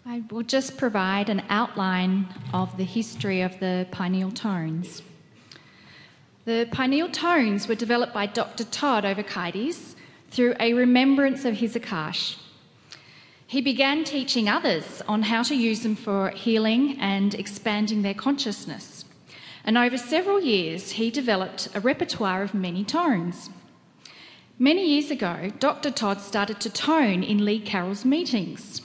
I will just provide an outline of the history of the pineal tones. The pineal tones were developed by Dr. Todd Ovakaitis through a remembrance of his Akash. He began teaching others on how to use them for healing and expanding their consciousness. And over several years, he developed a repertoire of many tones. Many years ago, Dr. Todd started to tone in Lee Carroll's meetings.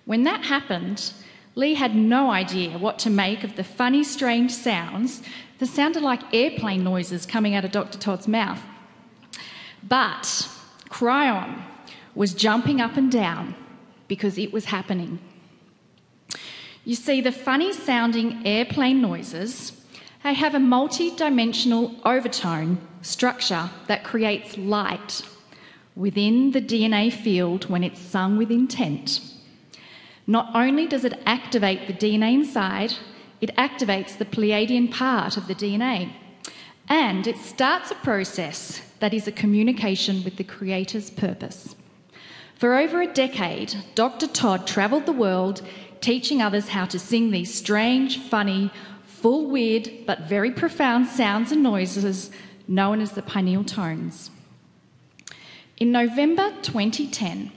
When that happened, Lee had no idea what to make of the funny, strange sounds that sounded like airplane noises coming out of Dr. Todd's mouth. But Kryon was jumping up and down because it was happening. You see, the funny-sounding airplane noises, they have a multi-dimensional overtone structure that creates light within the DNA field when it's sung with intent. Not only does it activate the DNA inside, it activates the Pleiadian part of the DNA, and it starts a process that is a communication with the Creator's purpose. For over a decade, Dr. Todd travelled the world teaching others how to sing these strange, funny, full, weird, but very profound sounds and noises known as the pineal tones. In November 2010,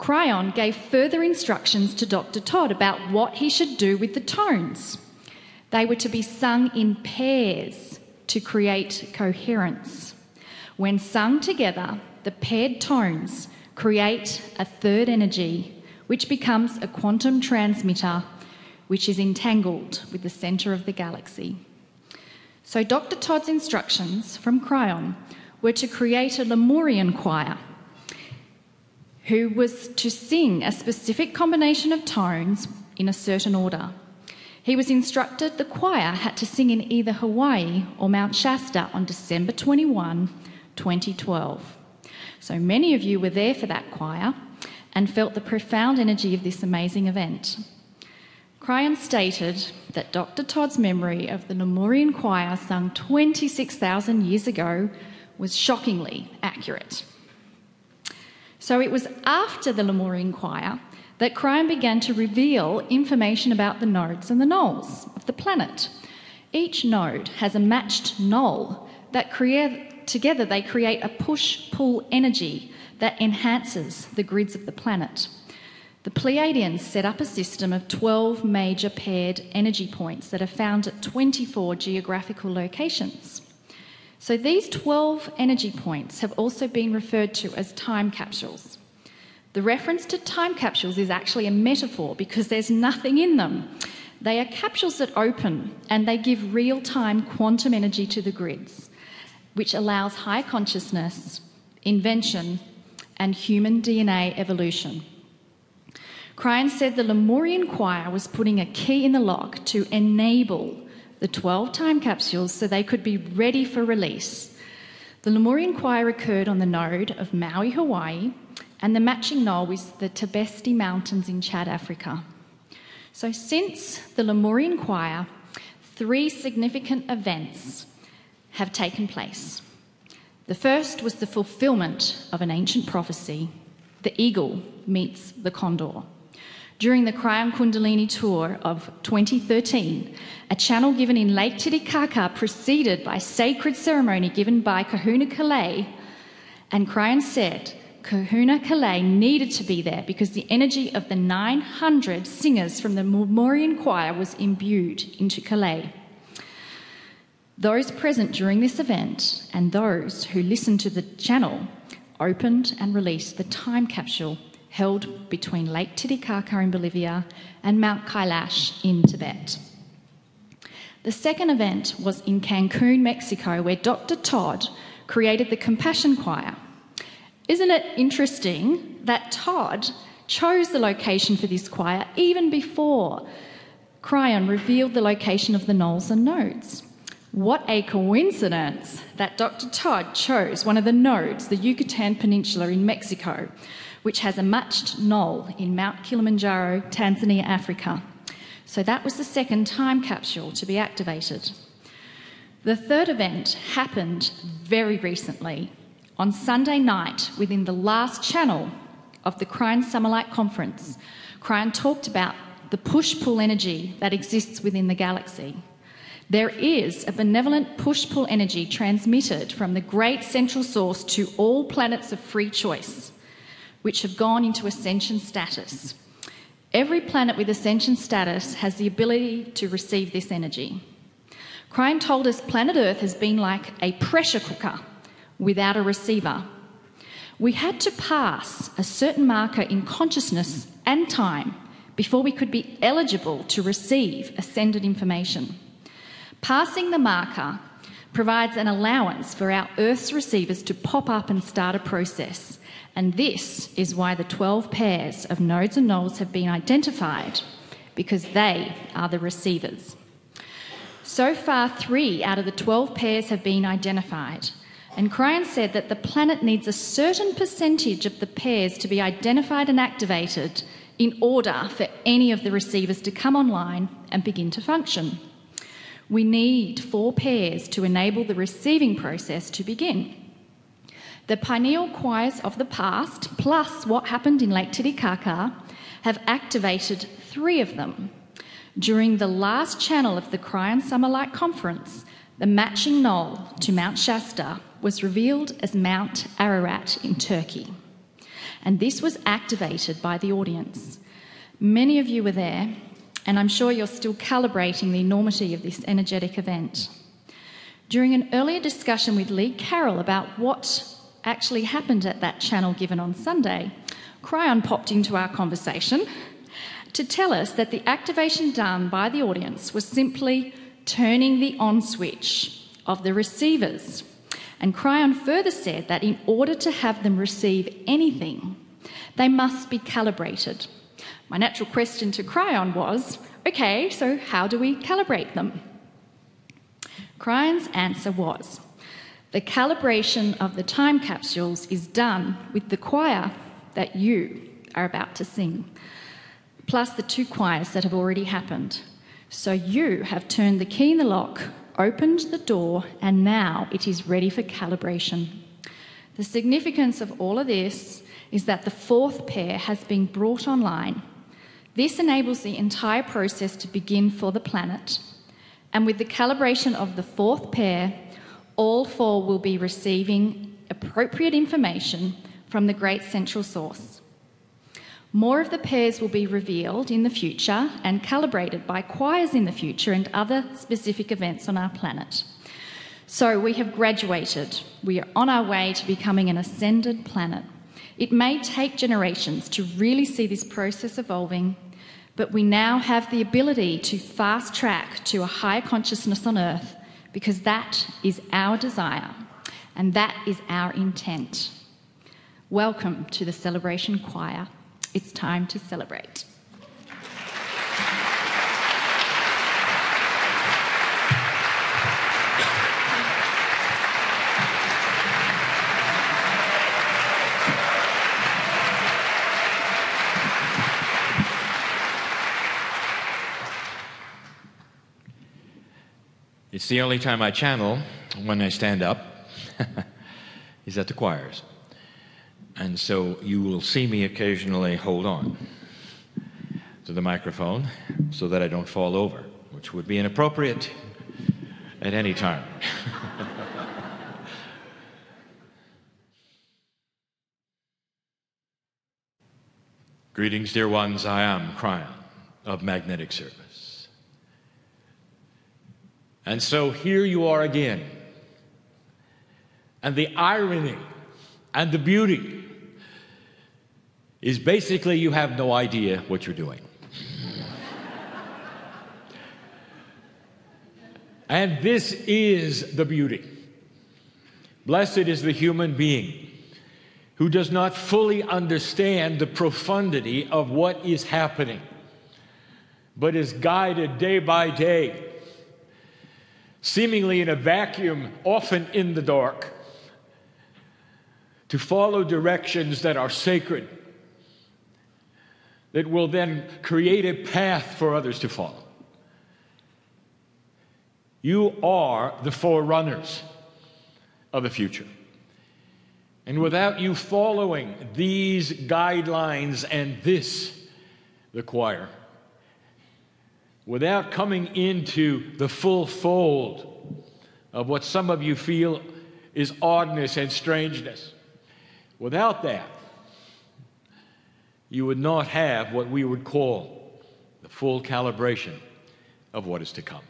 Kryon gave further instructions to Dr. Todd about what he should do with the tones. They were to be sung in pairs to create coherence. When sung together, the paired tones create a third energy, which becomes a quantum transmitter, which is entangled with the centre of the galaxy. So Dr. Todd's instructions from Kryon were to create a Lemurian choir who was to sing a specific combination of tones in a certain order. He was instructed the choir had to sing in either Hawaii or Mount Shasta on December 21, 2012. So many of you were there for that choir and felt the profound energy of this amazing event. Kryon stated that Dr. Todd's memory of the Lemurian choir sung 26,000 years ago was shockingly accurate. So it was after the Lemurian choir that Kryon began to reveal information about the nodes and the nulls of the planet. Each node has a matched null that together they create a push-pull energy that enhances the grids of the planet. The Pleiadians set up a system of 12 major paired energy points that are found at 24 geographical locations. So these 12 energy points have also been referred to as time capsules. The reference to time capsules is actually a metaphor because there's nothing in them. They are capsules that open and they give real-time quantum energy to the grids, which allows high consciousness, invention, and human DNA evolution. Kryon said the Lemurian choir was putting a key in the lock to enable the 12 time capsules so they could be ready for release. The Lemurian choir occurred on the node of Maui, Hawaii, and the matching null was the Tibesti Mountains in Chad, Africa. So since the Lemurian choir, 3 significant events have taken place. The first was the fulfillment of an ancient prophecy. The eagle meets the condor. During the Kryon Kundalini tour of 2013, a channel given in Lake Titicaca preceded by sacred ceremony given by Kahuna Kalei, and Kryon said Kahuna Kalei needed to be there because the energy of the 900 singers from the Lemurian choir was imbued into Kalei. Those present during this event and those who listened to the channel opened and released the time capsule held between Lake Titicaca in Bolivia and Mount Kailash in Tibet. The second event was in Cancun, Mexico, where Dr. Todd created the Compassion Choir. Isn't it interesting that Todd chose the location for this choir even before Kryon revealed the location of the nulls and nodes? What a coincidence that Dr. Todd chose one of the nodes, the Yucatan Peninsula in Mexico, which has a matched null in Mount Kilimanjaro, Tanzania, Africa. So that was the second time capsule to be activated. The third event happened very recently, on Sunday night, within the last channel of the Kryon Summer Light Conference. Kryon talked about the push-pull energy that exists within the galaxy. There is a benevolent push-pull energy transmitted from the great central source to all planets of free choice, which have gone into ascension status. Every planet with ascension status has the ability to receive this energy. Kryon told us planet Earth has been like a pressure cooker without a receiver. We had to pass a certain marker in consciousness and time before we could be eligible to receive ascended information. Passing the marker provides an allowance for our Earth's receivers to pop up and start a process. And this is why the 12 pairs of nodes and nulls have been identified, because they are the receivers. So far, 3 out of the 12 pairs have been identified. And Kryon said that the planet needs a certain percentage of the pairs to be identified and activated in order for any of the receivers to come online and begin to function. We need 4 pairs to enable the receiving process to begin. The pineal choirs of the past, plus what happened in Lake Titicaca, have activated 3 of them. During the last channel of the Kryon Summer Light Conference, the matching knoll to Mount Shasta was revealed as Mount Ararat in Turkey. And this was activated by the audience. Many of you were there, and I'm sure you're still calibrating the enormity of this energetic event. During an earlier discussion with Lee Carroll about what actually happened at that channel given on Sunday, Kryon popped into our conversation to tell us that the activation done by the audience was simply turning the on switch of the receivers. And Kryon further said that in order to have them receive anything, they must be calibrated. My natural question to Kryon was, okay, so how do we calibrate them? Kryon's answer was, the calibration of the time capsules is done with the choir that you are about to sing, plus the 2 choirs that have already happened. So you have turned the key in the lock, opened the door, and now it is ready for calibration. The significance of all of this is that the 4th pair has been brought online. This enables the entire process to begin for the planet. And with the calibration of the 4th pair, all 4 will be receiving appropriate information from the great central source. More of the pairs will be revealed in the future and calibrated by choirs in the future and other specific events on our planet. So we have graduated. We are on our way to becoming an ascended planet. It may take generations to really see this process evolving, but we now have the ability to fast track to a higher consciousness on Earth, because that is our desire and that is our intent. Welcome to the Celebration Choir. It's time to celebrate. It's the only time I channel when I stand up is at the choirs. And so you will see me occasionally hold on to the microphone so that I don't fall over, which would be inappropriate at any time. Greetings, dear ones. I am Kryon of Magnetic Service. And so here you are again. And the irony and the beauty is basically you have no idea what you're doing. And this is the beauty. Blessed is the human being who does not fully understand the profundity of what is happening, but is guided day by day, seemingly in a vacuum, often in the dark, to follow directions that are sacred, that will then create a path for others to follow. You are the forerunners of the future. And without you following these guidelines and this the choir, without coming into the full fold of what some of you feel is oddness and strangeness, without that, you would not have what we would call the full calibration of what is to come.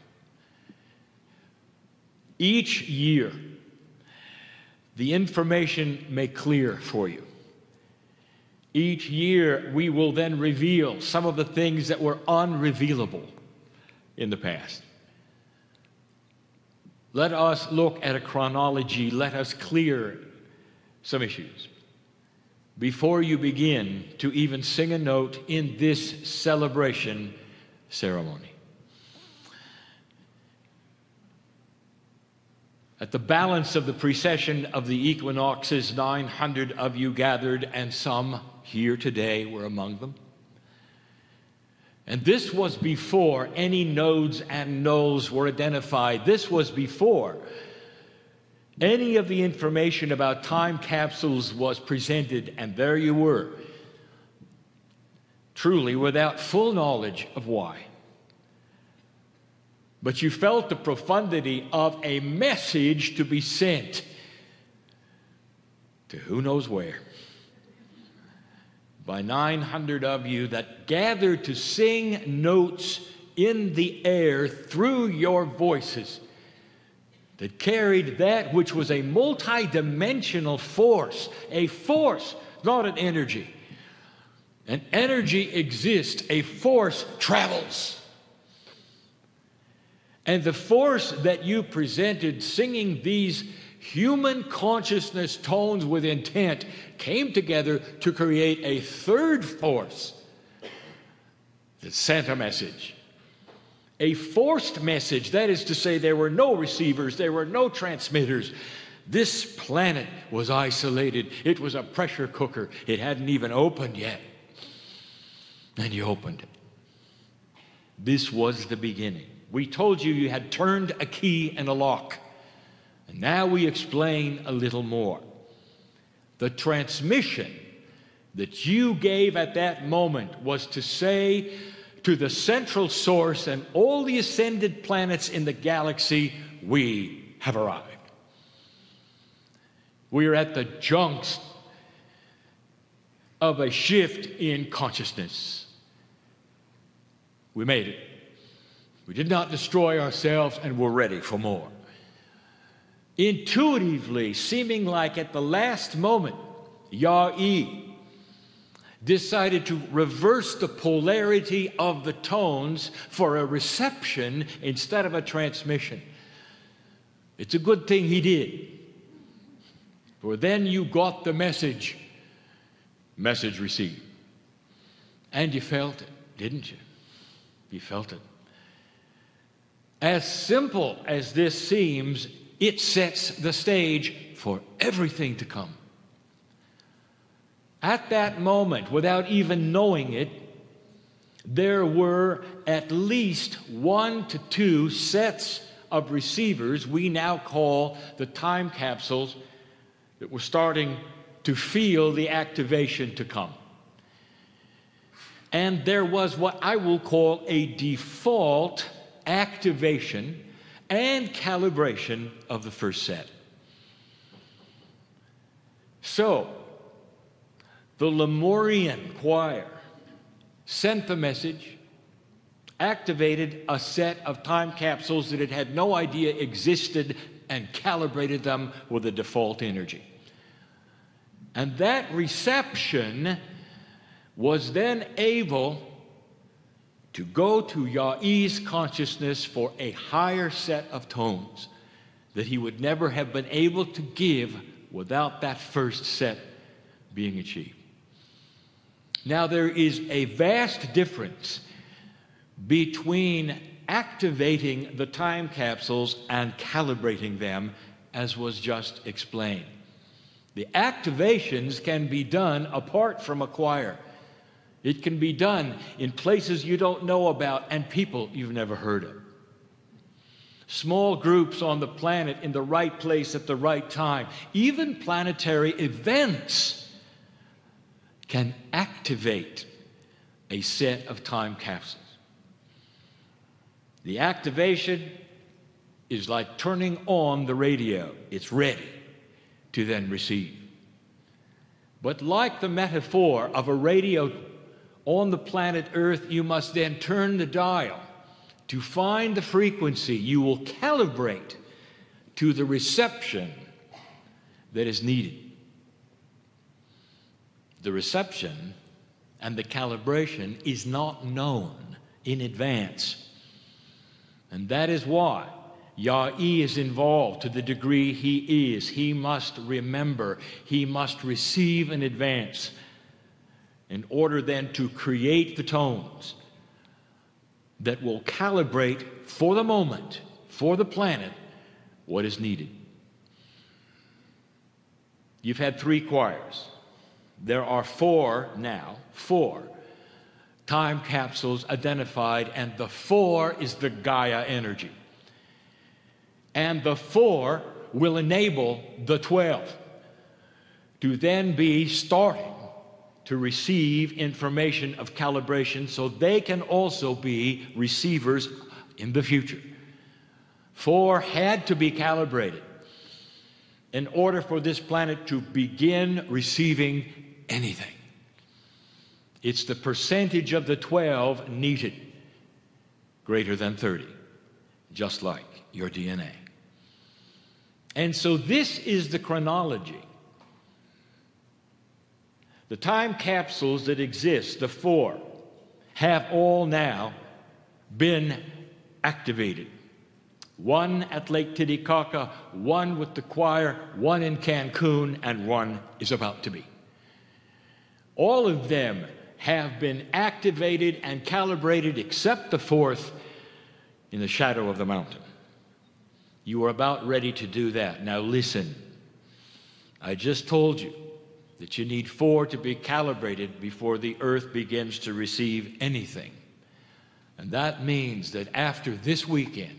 Each year, the information may clear for you. Each year, we will then reveal some of the things that were unrevealable in the past. Let us look at a chronology. Let us clear some issues before you begin to even sing a note in this celebration ceremony. At the balance of the precession of the equinoxes, 900 of you gathered, and some here today were among them. And this was before any nodes and nulls were identified. This was before any of the information about time capsules was presented, and there you were, truly without full knowledge of why. But you felt the profundity of a message to be sent to who knows where, by 900 of you that gathered to sing notes in the air through your voices that carried that which was a multidimensional force, a force, not an energy. An energy exists, a force travels. And the force that you presented singing these human consciousness tones with intent came together to create a third force that sent a message. A forced message, that is to say, there were no receivers, there were no transmitters. This planet was isolated. It was a pressure cooker. It hadn't even opened yet. And you opened it. This was the beginning. We told you you had turned a key in a lock. And now we explain a little more. The transmission that you gave at that moment was to say to the central source and all the ascended planets in the galaxy, we have arrived. We are at the junction of a shift in consciousness. We made it. We did not destroy ourselves, and we're ready for more. Intuitively, seeming like at the last moment, Yah-E decided to reverse the polarity of the tones for a reception instead of a transmission. It's a good thing he did, for then you got the message received. And you felt it, didn't you? You felt it. As simple as this seems, it sets the stage for everything to come. At that moment, without even knowing it, there were at least 1 to 2 sets of receivers we now call the time capsules that were starting to feel the activation to come. And there was what I will call a default activation and calibration of the first set. So, the Lemurian choir sent the message, activated a set of time capsules that it had no idea existed, and calibrated them with a default energy. And that reception was then able to go to Yah-E's consciousness for a higher set of tones that he would never have been able to give without that first set being achieved. Now, there is a vast difference between activating the time capsules and calibrating them, as was just explained. The activations can be done apart from a choir. It can be done in places you don't know about and people you've never heard of. Small groups on the planet in the right place at the right time. Even planetary events can activate a set of time capsules. The activation is like turning on the radio. It's ready to then receive. But like the metaphor of a radio on the planet Earth, you must then turn the dial to find the frequency you will calibrate to the reception that is needed. The reception and the calibration is not known in advance. And that is why Yahweh is involved to the degree he is. He must remember, he must receive in advance in order then to create the tones that will calibrate for the moment, for the planet, what is needed. You've had 3 choirs. There are 4 now, 4 time capsules identified, and the 4 is the Gaia energy. And the 4 will enable the 12 to then be starting to receive information of calibration so they can also be receivers in the future. 4 had to be calibrated in order for this planet to begin receiving anything. It's the percentage of the 12 needed greater than 30, just like your DNA. And so this is the chronology. The time capsules that exist, the 4, have all now been activated. 1 at Lake Titicaca, 1 with the choir, 1 in Cancun, and 1 is about to be. All of them have been activated and calibrated except the 4th in the shadow of the mountain. You are about ready to do that. Now listen, I just told you that you need 4 to be calibrated before the earth begins to receive anything. And that means that after this weekend,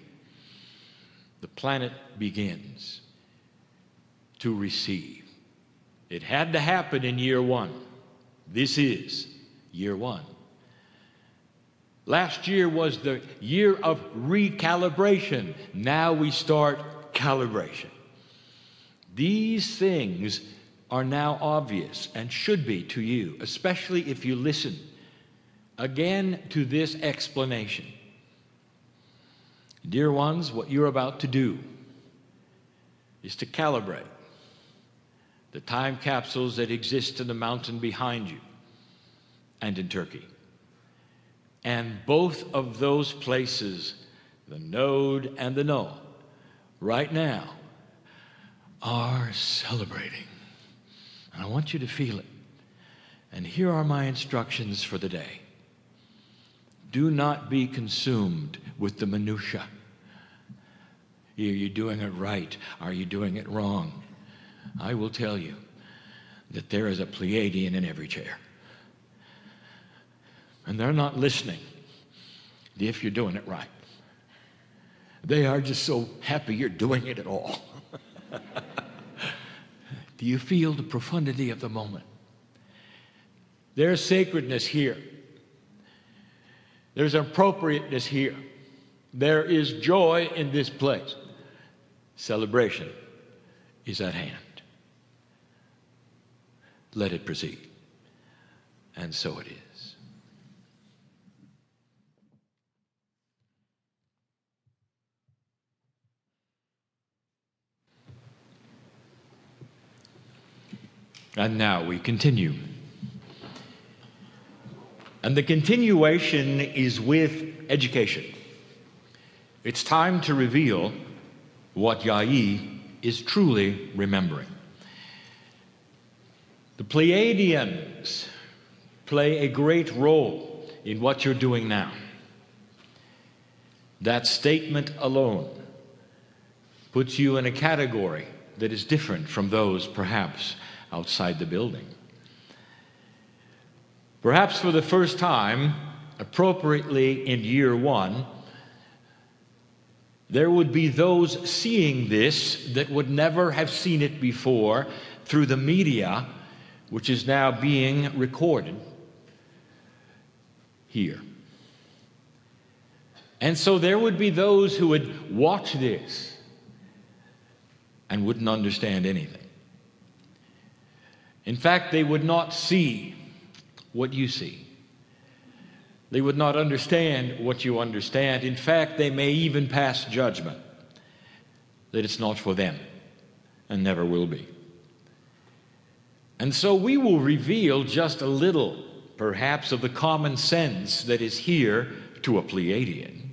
the planet begins to receive. It had to happen in year 1. This is year 1. Last year was the year of recalibration. Now we start calibration. These things are now obvious and should be to you, especially if you listen again to this explanation. Dear ones, what you're about to do is to calibrate the time capsules that exist in the mountain behind you and in Turkey. And both of those places, the node and the Noah, right now are celebrating. And I want you to feel it. And here are my instructions for the day. Do not be consumed with the minutia. Are you doing it right? Are you doing it wrong? I will tell you that there is a Pleiadian in every chair. And they're not listening if you're doing it right. They are just so happy you're doing it at all. Do you feel the profundity of the moment? There's sacredness here. There's appropriateness here. There is joy in this place. Celebration is at hand. Let it proceed. And so it is. And now we continue. And the continuation is with education. It's time to reveal what Yahweh is truly remembering. The Pleiadians play a great role in what you're doing now. That statement alone puts you in a category that is different from those perhaps outside the building. Perhaps for the first time, appropriately in year 1, there would be those seeing this that would never have seen it before through the media, which is now being recorded. here. And so there would be those who would watch this and wouldn't understand anything. In fact, they would not see what you see. They would not understand what you understand. In fact, they may even pass judgment that it's not for them and never will be. And so we will reveal just a little, perhaps, of the common sense that is here to a Pleiadian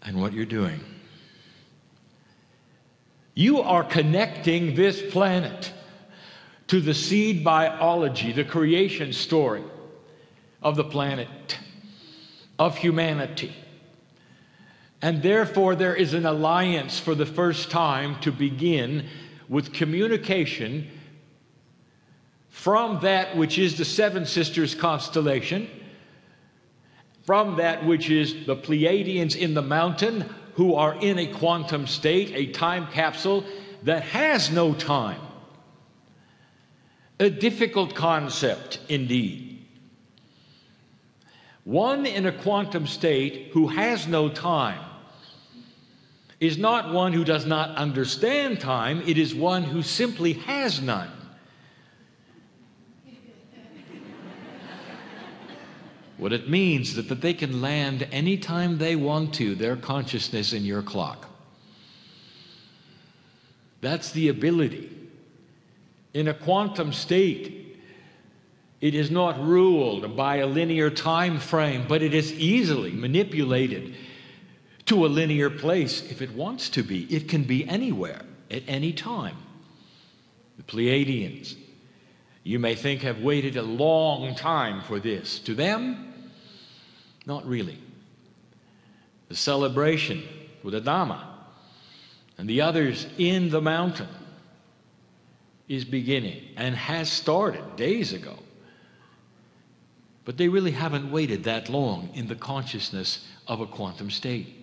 and what you're doing. You are connecting this planet to the seed biology, the creation story of the planet, of humanity. And therefore, there is an alliance for the first time to begin with communication from that which is the Seven Sisters constellation, from that which is the Pleiadians in the mountain, who are in a quantum state, a time capsule that has no time. A difficult concept indeed. One in a quantum state who has no time is not one who does not understand time, it is one who simply has none. What it means is that they can land anytime they want to, their consciousness in your clock. That's the ability. In a quantum state, it is not ruled by a linear time frame, but it is easily manipulated to a linear place if it wants to be. It can be anywhere, at any time. The Pleiadians, you may think, have waited a long time for this. To them, not really. The celebration with Adama and the others in the mountain is beginning and has started days ago. But they really haven't waited that long in the consciousness of a quantum state.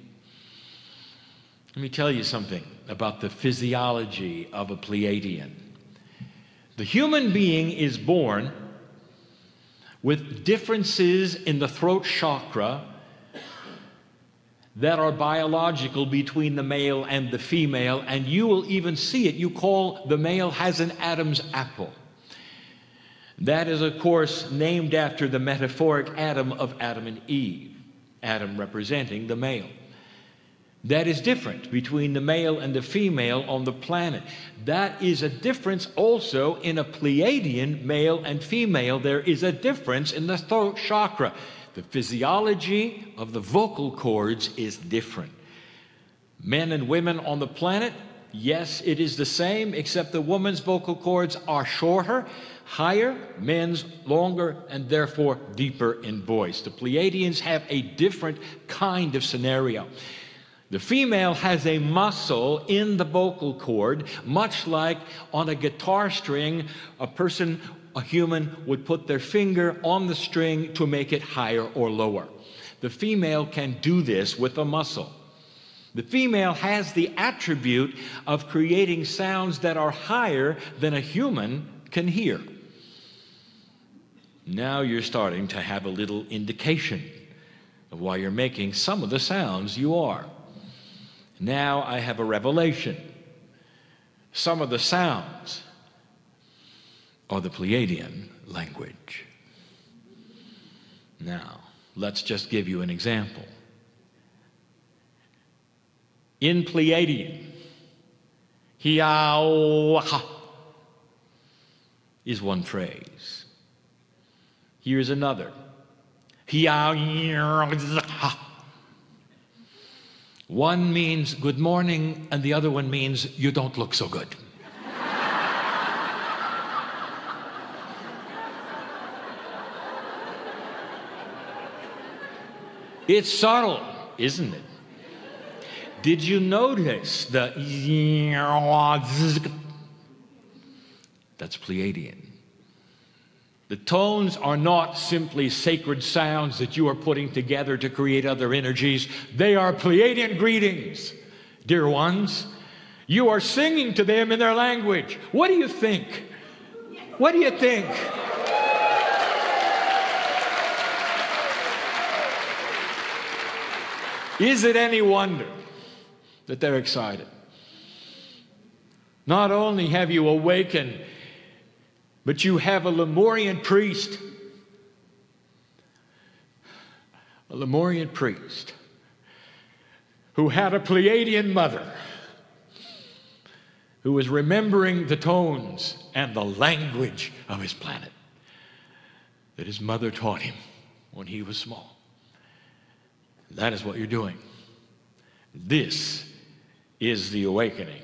Let me tell you something about the physiology of a Pleiadian. The human being is born with differences in the throat chakra that are biological between the male and the female, and you will even see it. You call the male has an Adam's apple. That is, of course, named after the metaphoric Adam of Adam and Eve, Adam representing the male. That is different between the male and the female on the planet. That is a difference also in a Pleiadian, male and female. There is a difference in the throat chakra. The physiology of the vocal cords is different. Men and women on the planet, yes, it is the same, except the woman's vocal cords are shorter, higher, men's longer, and therefore deeper in voice. The Pleiadians have a different kind of scenario. The female has a muscle in the vocal cord, much like on a guitar string, a human would put their finger on the string to make it higher or lower. The female can do this with a muscle. The female has the attribute of creating sounds that are higher than a human can hear. Now you're starting to have a little indication of why you're making some of the sounds you are. Now I have a revelation. Some of the sounds are the Pleiadian language. Now, let's just give you an example. In Pleiadian, hiawaha is one phrase. Here's another. Hiawaha. One means good morning, and the other one means you don't look so good. It's subtle, isn't it? Did you notice the that's Pleiadian? The tones are not simply sacred sounds that you are putting together to create other energies. They are Pleiadian greetings, dear ones. You are singing to them in their language. What do you think? What do you think? Is it any wonder that they're excited? Not only have you awakened, but you have a Lemurian priest. A Lemurian priest who had a Pleiadian mother who was remembering the tones and the language of his planet that his mother taught him when he was small. That is what you're doing. This is the awakening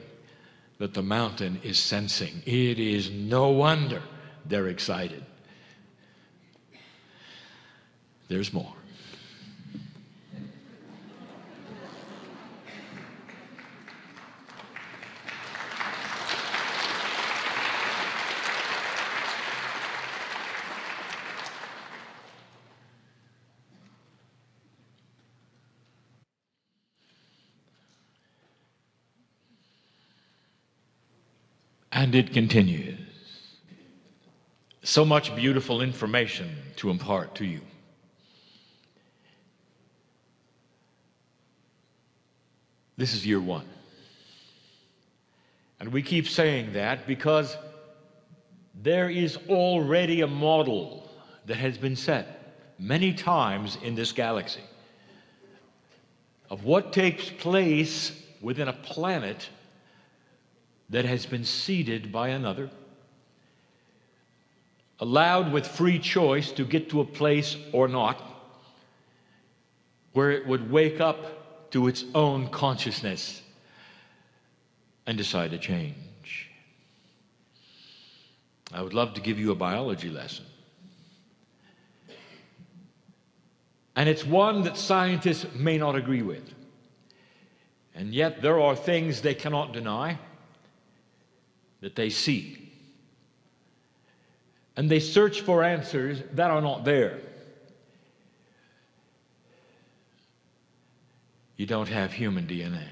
that the mountain is sensing. It is no wonder they're excited. There's more. And it continues. So much beautiful information to impart to you. This is year one. And we keep saying that because there is already a model that has been set many times in this galaxy of what takes place within a planet that has been seeded by another, allowed with free choice to get to a place or not, where it would wake up to its own consciousness and decide to change. I would love to give you a biology lesson. And it's one that scientists may not agree with. And yet there are things they cannot deny that they see. And they search for answers that are not there. You don't have human DNA.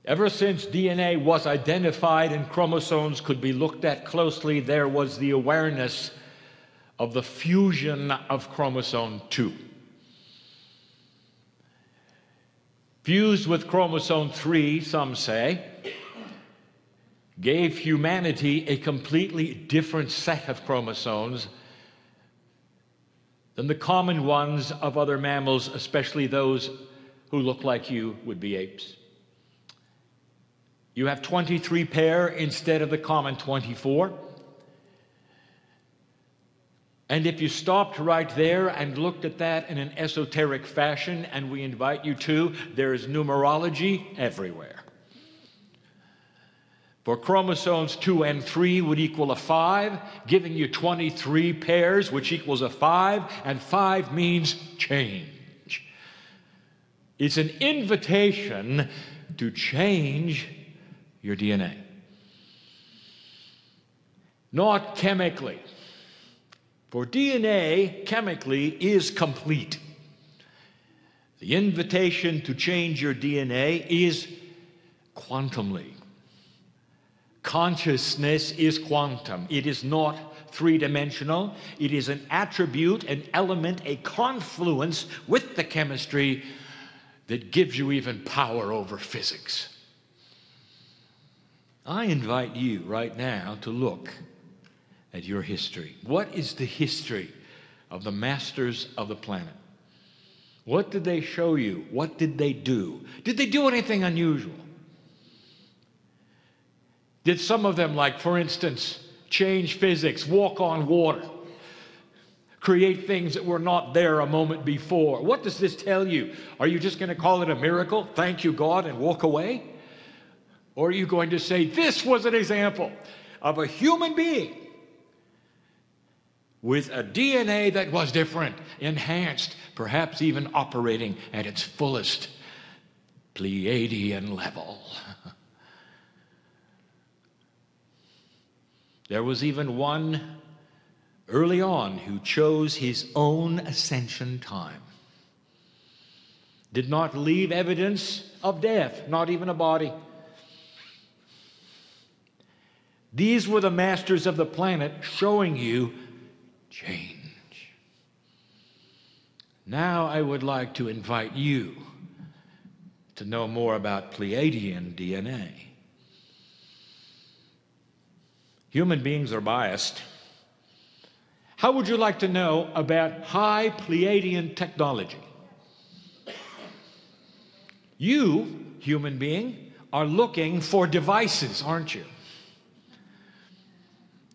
Ever since DNA was identified and chromosomes could be looked at closely, there was the awareness of the fusion of chromosome 2. Fused with chromosome 3, some say, gave humanity a completely different set of chromosomes than the common ones of other mammals, especially those who look like you would be apes. You have 23 pair instead of the common 24. And if you stopped right there and looked at that in an esoteric fashion, and we invite you to, there is numerology everywhere. For chromosomes 2 and 3 would equal a 5, giving you 23 pairs, which equals a 5, and 5 means change. It's an invitation to change your DNA. Not chemically. For DNA, chemically, is complete. The invitation to change your DNA is quantumly. Consciousness is quantum. It is not three-dimensional. It is an attribute, an element, a confluence with the chemistry that gives you even power over physics. I invite you right now to look at your history. What is the history of the masters of the planet? What did they show you? What did they do? Did they do anything unusual? Did some of them, like, for instance, change physics, walk on water, create things that were not there a moment before? What does this tell you? Are you just going to call it a miracle, thank you, God, and walk away? Or are you going to say, this was an example of a human being with a DNA that was different, enhanced, perhaps even operating at its fullest Pleiadian level? There was even one early on who chose his own ascension time. Did not leave evidence of death, not even a body. These were the masters of the planet showing you change. Now I would like to invite you to know more about Pleiadian DNA. Human beings are biased. How would you like to know about high Pleiadian technology? You, human being, are looking for devices, aren't you?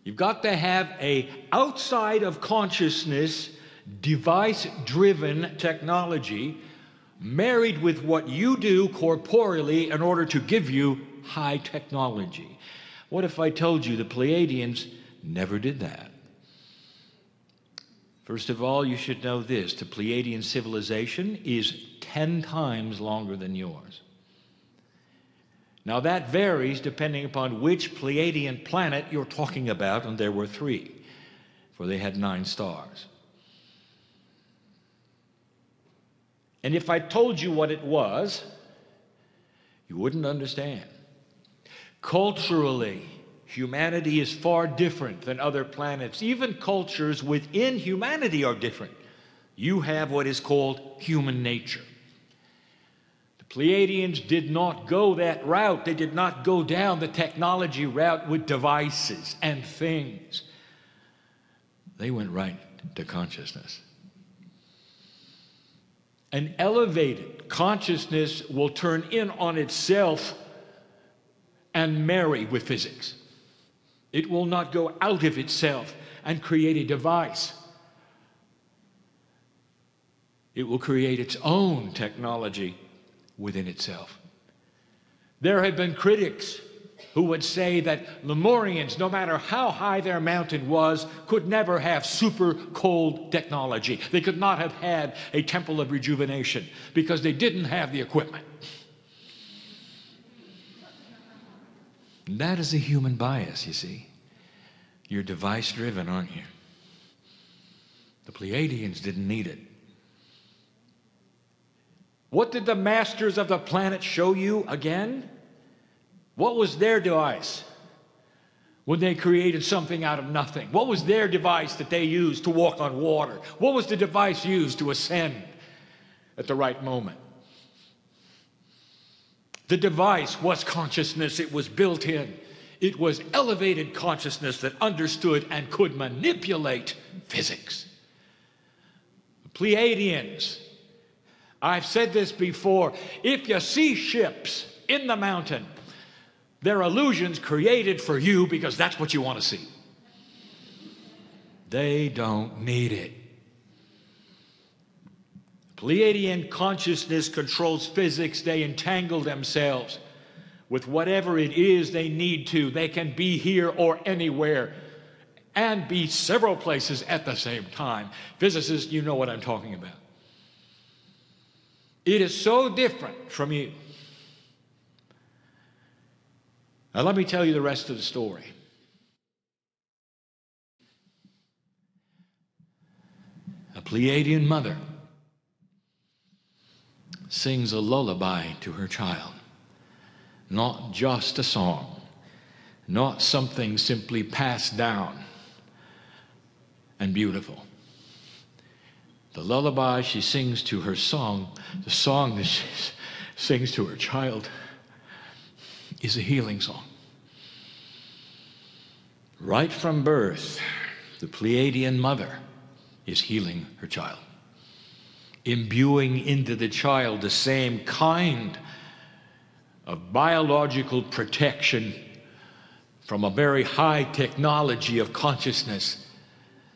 You've got to have a outside of consciousness, device-driven technology married with what you do corporeally in order to give you high technology. What if I told you the Pleiadians never did that? First of all, you should know this: the Pleiadian civilization is 10 times longer than yours. Now that varies depending upon which Pleiadian planet you're talking about, and there were 3, for they had 9 stars. And if I told you what it was, you wouldn't understand. Culturally, humanity is far different than other planets. Even cultures within humanity are different. You have what is called human nature. The Pleiadians did not go that route. They did not go down the technology route with devices and things. They went right to consciousness. An elevated consciousness will turn in on itself and marry with physics. It will not go out of itself and create a device. It will create its own technology within itself. There have been critics who would say that Lemurians, no matter how high their mountain was, could never have super cold technology. They could not have had a temple of rejuvenation because they didn't have the equipment. And that is a human bias, you see. You're device-driven, aren't you? The Pleiadians didn't need it. What did the masters of the planet show you again? What was their device when they created something out of nothing? What was their device that they used to walk on water? What was the device used to ascend at the right moment? The device was consciousness. It was built in. It was elevated consciousness that understood and could manipulate physics. The Pleiadians, I've said this before, if you see ships in the mountain, they're illusions created for you because that's what you want to see. They don't need it. Pleiadian consciousness controls physics. They entangle themselves with whatever it is they need to. They can be here or anywhere and be several places at the same time. Physicists, you know what I'm talking about. It is so different from you. Now let me tell you the rest of the story. A Pleiadian mother sings a lullaby to her child. Not just a song, not something simply passed down and beautiful. The lullaby she sings to her song, the song that she sings to her child, is a healing song. Right from birth, the Pleiadian mother is healing her child, imbuing into the child the same kind of biological protection from a very high technology of consciousness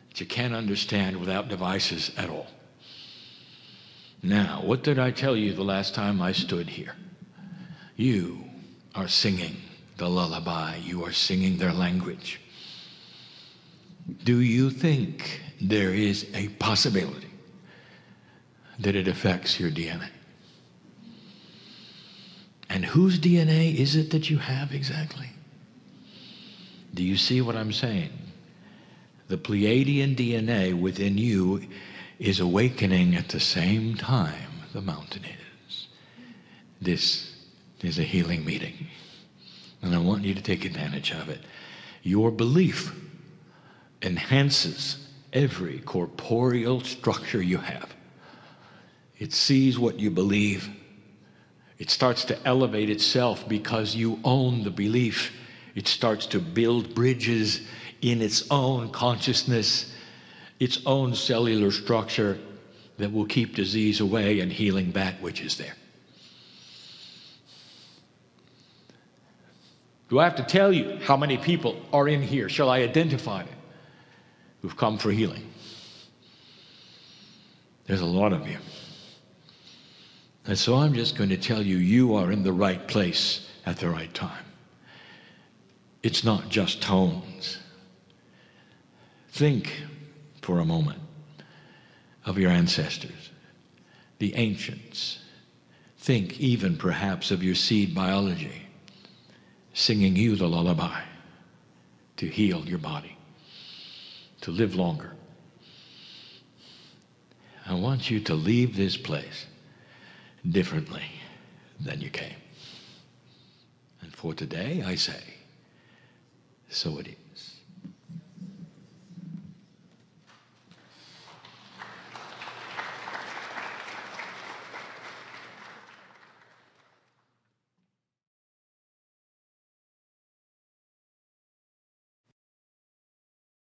that you can't understand without devices at all. Now, what did I tell you the last time I stood here? You are singing the lullaby. You are singing their language. Do you think there is a possibility that it affects your DNA? And whose DNA is it that you have exactly? Do you see what I'm saying? The Pleiadian DNA within you is awakening at the same time the mountain is. This is a healing meeting, and I want you to take advantage of it. Your belief enhances every corporeal structure you have. It sees what you believe. It starts to elevate itself because you own the belief. It starts to build bridges in its own consciousness, its own cellular structure that will keep disease away and healing that which is there. Do I have to tell you how many people are in here? Shall I identify them who've come for healing? There's a lot of you. And so I'm just going to tell you, you are in the right place at the right time. It's not just tones. Think for a moment of your ancestors, the ancients. Think even perhaps of your seed biology, singing you the lullaby to heal your body, to live longer. I want you to leave this place differently than you came. And for today, I say, so it is.